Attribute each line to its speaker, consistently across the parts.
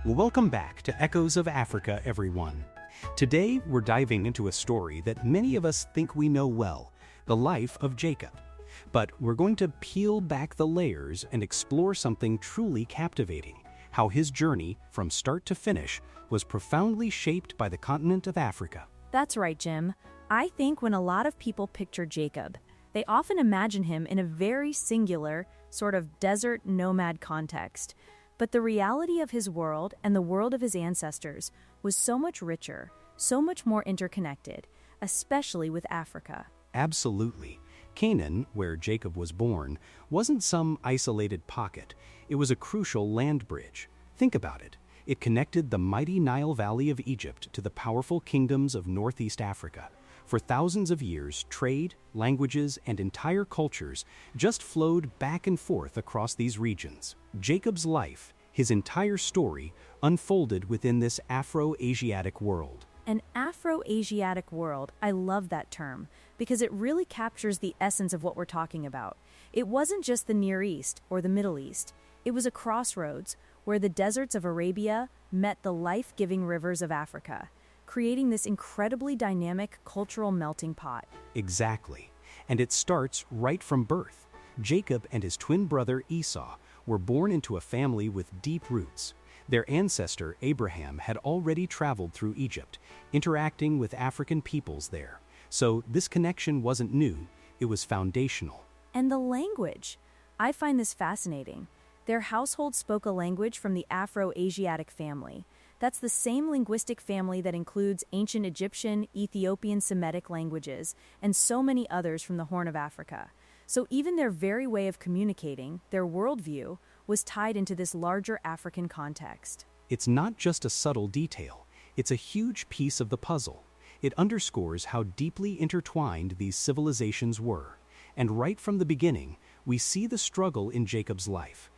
Speaker 1: Well, welcome back to Echoes of Afrika, everyone. Today, we're diving into a story that many of us think we know well, the life of Jacob. But we're going to peel back the layers and explore something truly captivating, how his journey, from start to finish, was profoundly shaped by the continent of Africa.
Speaker 2: That's right, Jim. I think when a lot of people picture Jacob, they often imagine him in a very singular, sort of desert nomad context. But the reality of his world and the world of his ancestors was so much richer, so much more interconnected, especially with Africa.
Speaker 1: Absolutely. Canaan, where Jacob was born, wasn't some isolated pocket. It was a crucial land bridge. Think about it. It connected the mighty Nile Valley of Egypt to the powerful kingdoms of Northeast Africa. For thousands of years, trade, languages, and entire cultures just flowed back and forth across these regions. Jacob's life, his entire story, unfolded within this Afro Asiatic world.
Speaker 2: An Afro Asiatic world, I love that term, because it really captures the essence of what we're talking about. It wasn't just the Near East or the Middle East. It was a crossroads where the deserts of Arabia met the life-giving rivers of Africa, creating this incredibly dynamic cultural melting pot.
Speaker 1: Exactly. And it starts right from birth. Jacob and his twin brother Esau were born into a family with deep roots. Their ancestor Abraham had already traveled through Egypt, interacting with African peoples there. So this connection wasn't new, it was foundational.
Speaker 2: And the language. I find this fascinating. Their household spoke a language from the Afro-Asiatic family. That's the same linguistic family that includes ancient Egyptian, Ethiopian Semitic languages, and so many others from the Horn of Afrika. So even their very way of communicating, their worldview, was tied into this larger African context.
Speaker 1: It's not just a subtle detail, it's a huge piece of the puzzle. It underscores how deeply intertwined these civilizations were. And right from the beginning, we see the struggle in Jacob's life.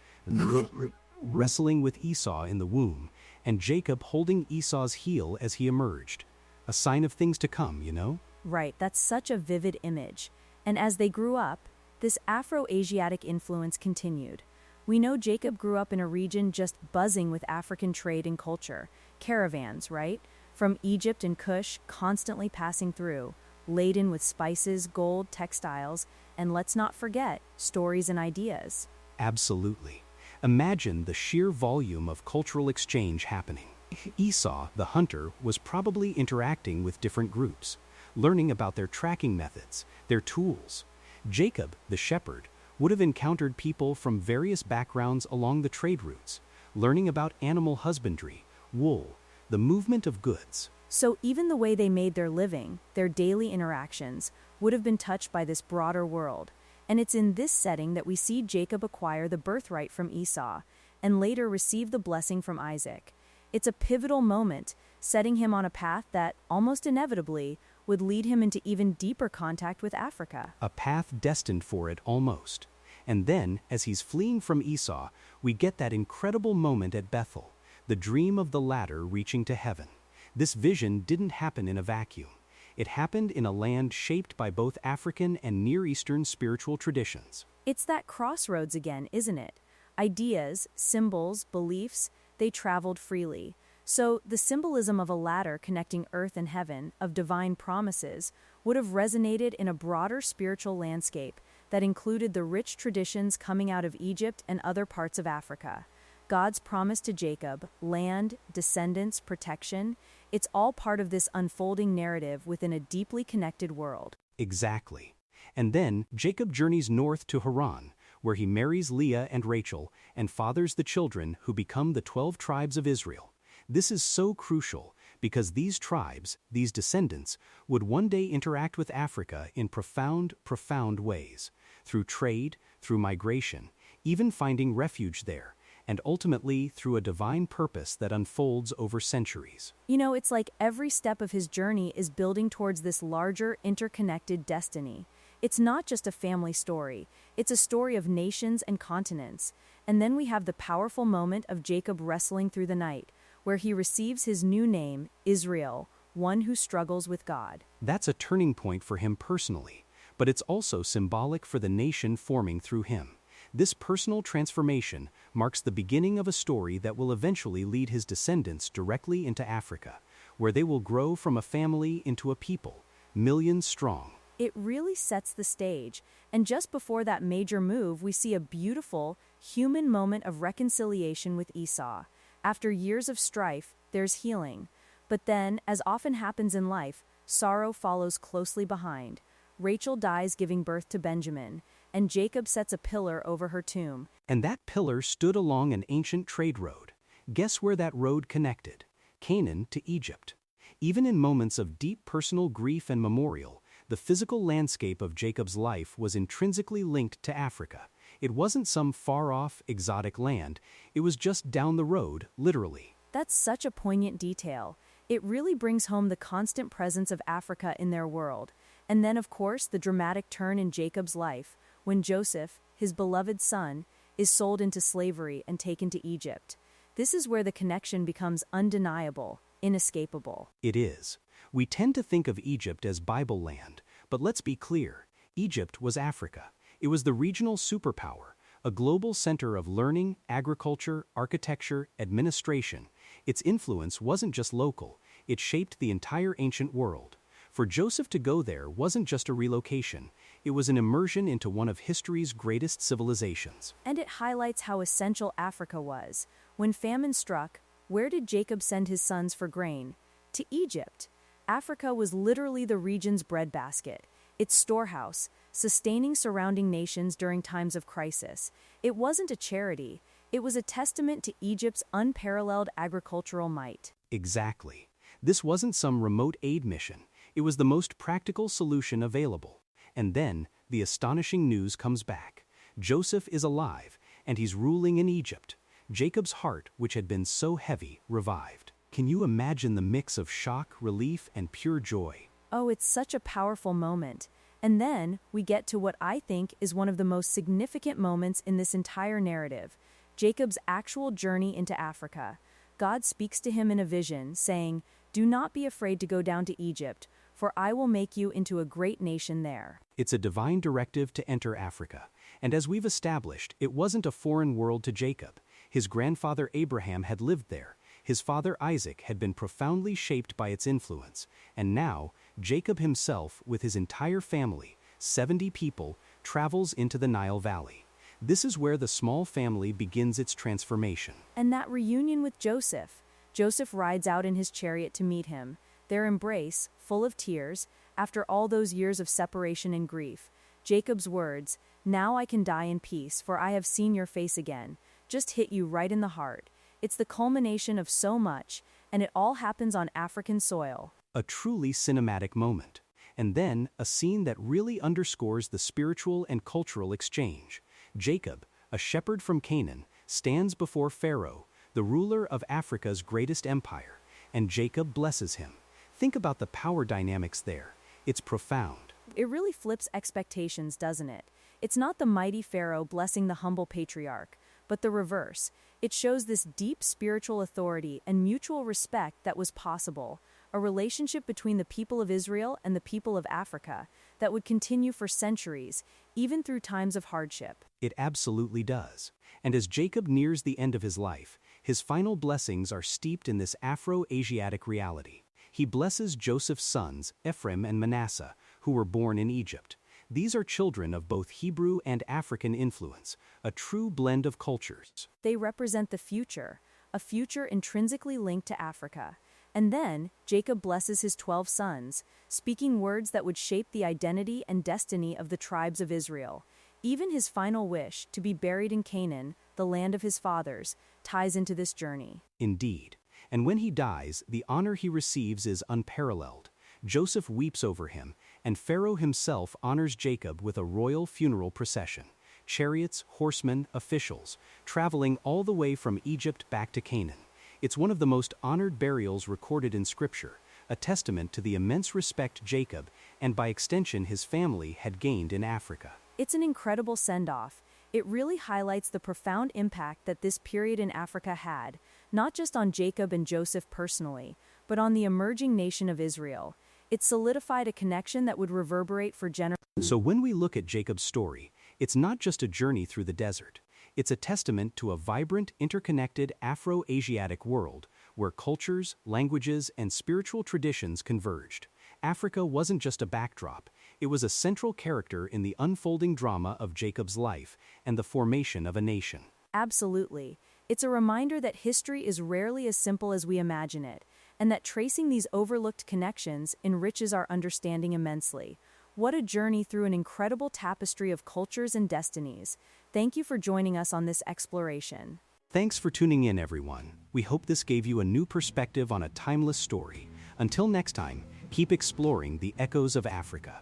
Speaker 1: Wrestling with Esau in the womb, and Jacob holding Esau's heel as he emerged. A sign of things to come, you know?
Speaker 2: Right, that's such a vivid image. And as they grew up, this Afro-Asiatic influence continued. We know Jacob grew up in a region just buzzing with African trade and culture. Caravans, right? From Egypt and Kush constantly passing through, laden with spices, gold, textiles, and let's not forget, stories and ideas.
Speaker 1: Absolutely. Imagine the sheer volume of cultural exchange happening. Esau, the hunter, was probably interacting with different groups, learning about their tracking methods, their tools. Jacob, the shepherd, would have encountered people from various backgrounds along the trade routes, learning about animal husbandry, wool, the movement of goods.
Speaker 2: So even the way they made their living, their daily interactions, would have been touched by this broader world. And it's in this setting that we see Jacob acquire the birthright from Esau, and later receive the blessing from Isaac. It's a pivotal moment, setting him on a path that, almost inevitably, would lead him into even deeper contact with Africa.
Speaker 1: A path destined for it almost. And then, as he's fleeing from Esau, we get that incredible moment at Bethel, the dream of the ladder reaching to heaven. This vision didn't happen in a vacuum. It happened in a land shaped by both African and Near Eastern spiritual traditions.
Speaker 2: It's that crossroads again, isn't it? Ideas, symbols, beliefs, they traveled freely. So the symbolism of a ladder connecting earth and heaven, of divine promises, would have resonated in a broader spiritual landscape that included the rich traditions coming out of Egypt and other parts of Africa. God's promise to Jacob, land, descendants, protection, it's all part of this unfolding narrative within a deeply connected world.
Speaker 1: Exactly. And then Jacob journeys north to Haran, where he marries Leah and Rachel and fathers the children who become the 12 tribes of Israel. This is so crucial because these tribes, these descendants, would one day interact with Africa in profound ways, through trade, through migration, even finding refuge there, and ultimately through a divine purpose that unfolds over centuries.
Speaker 2: You know, it's like every step of his journey is building towards this larger, interconnected destiny. It's not just a family story, it's a story of nations and continents. And then we have the powerful moment of Jacob wrestling through the night, where he receives his new name, Israel, one who struggles with God.
Speaker 1: That's a turning point for him personally, but it's also symbolic for the nation forming through him. This personal transformation marks the beginning of a story that will eventually lead his descendants directly into Africa, where they will grow from a family into a people, millions strong.
Speaker 2: It really sets the stage, and just before that major move, we see a beautiful, human moment of reconciliation with Esau. After years of strife, there's healing. But then, as often happens in life, sorrow follows closely behind. Rachel dies giving birth to Benjamin, and Jacob sets a pillar over her tomb.
Speaker 1: And that pillar stood along an ancient trade road. Guess where that road connected? Canaan to Egypt. Even in moments of deep personal grief and memorial, the physical landscape of Jacob's life was intrinsically linked to Africa. It wasn't some far-off, exotic land. It was just down the road, literally.
Speaker 2: That's such a poignant detail. It really brings home the constant presence of Africa in their world. And then, of course, the dramatic turn in Jacob's life, when Joseph, his beloved son, is sold into slavery and taken to Egypt. This is where the connection becomes undeniable, inescapable.
Speaker 1: It is. We tend to think of Egypt as Bible land, but let's be clear. Egypt was Africa. It was the regional superpower, a global center of learning, agriculture, architecture, administration. Its influence wasn't just local, it shaped the entire ancient world. For Joseph to go there wasn't just a relocation, it was an immersion into one of history's greatest civilizations.
Speaker 2: And it highlights how essential Africa was. When famine struck, where did Jacob send his sons for grain? To Egypt. Africa was literally the region's breadbasket, its storehouse, sustaining surrounding nations during times of crisis. It wasn't a charity, it was a testament to Egypt's unparalleled agricultural might.
Speaker 1: Exactly. This wasn't some remote aid mission, it was the most practical solution available. And then, the astonishing news comes back. Joseph is alive, and he's ruling in Egypt. Jacob's heart, which had been so heavy, revived. Can you imagine the mix of shock, relief, and pure joy?
Speaker 2: Oh, it's such a powerful moment. And then, we get to what I think is one of the most significant moments in this entire narrative, Jacob's actual journey into Africa. God speaks to him in a vision, saying, "Do not be afraid to go down to Egypt, for I will make you into a great nation there."
Speaker 1: It's a divine directive to enter Africa, and as we've established, it wasn't a foreign world to Jacob. His grandfather Abraham had lived there. His father Isaac had been profoundly shaped by its influence, and now, Jacob himself, with his entire family, 70 people, travels into the Nile Valley. This is where the small family begins its transformation.
Speaker 2: And that reunion with Joseph. Joseph rides out in his chariot to meet him. Their embrace, full of tears, after all those years of separation and grief. Jacob's words, "Now I can die in peace, for I have seen your face again," just hit you right in the heart. It's the culmination of so much, and it all happens on African soil.
Speaker 1: A truly cinematic moment. And then, a scene that really underscores the spiritual and cultural exchange. Jacob, a shepherd from Canaan, stands before Pharaoh, the ruler of Africa's greatest empire, and Jacob blesses him. Think about the power dynamics there. It's profound.
Speaker 2: It really flips expectations, doesn't it? It's not the mighty Pharaoh blessing the humble patriarch, but the reverse. It shows this deep spiritual authority and mutual respect that was possible, a relationship between the people of Israel and the people of Africa that would continue for centuries, even through times of hardship.
Speaker 1: It absolutely does. And as Jacob nears the end of his life, his final blessings are steeped in this Afro Asiatic reality. He blesses Joseph's sons, Ephraim and Manasseh, who were born in Egypt. These are children of both Hebrew and African influence, a true blend of cultures.
Speaker 2: They represent the future, a future intrinsically linked to Africa. And then, Jacob blesses his 12 sons, speaking words that would shape the identity and destiny of the tribes of Israel. Even his final wish, to be buried in Canaan, the land of his fathers, ties into this journey.
Speaker 1: Indeed. And when he dies, the honor he receives is unparalleled. Joseph weeps over him, and Pharaoh himself honors Jacob with a royal funeral procession. Chariots, horsemen, officials, traveling all the way from Egypt back to Canaan. It's one of the most honored burials recorded in Scripture, a testament to the immense respect Jacob, and by extension his family, had gained in Africa.
Speaker 2: It's an incredible send-off. It really highlights the profound impact that this period in Africa had, not just on Jacob and Joseph personally, but on the emerging nation of Israel. It solidified a connection that would reverberate for generations.
Speaker 1: So when we look at Jacob's story, It's not just a journey through the desert. It's a testament to a vibrant, interconnected Afro Asiatic world where cultures, languages, and spiritual traditions converged. Africa wasn't just a backdrop, it was a central character in the unfolding drama of Jacob's life and the formation of a nation.
Speaker 2: Absolutely. It's a reminder that history is rarely as simple as we imagine it, and that tracing these overlooked connections enriches our understanding immensely. What a journey through an incredible tapestry of cultures and destinies. Thank you for joining us on this exploration.
Speaker 1: Thanks for tuning in, everyone. We hope this gave you a new perspective on a timeless story. Until next time, keep exploring the echoes of Africa.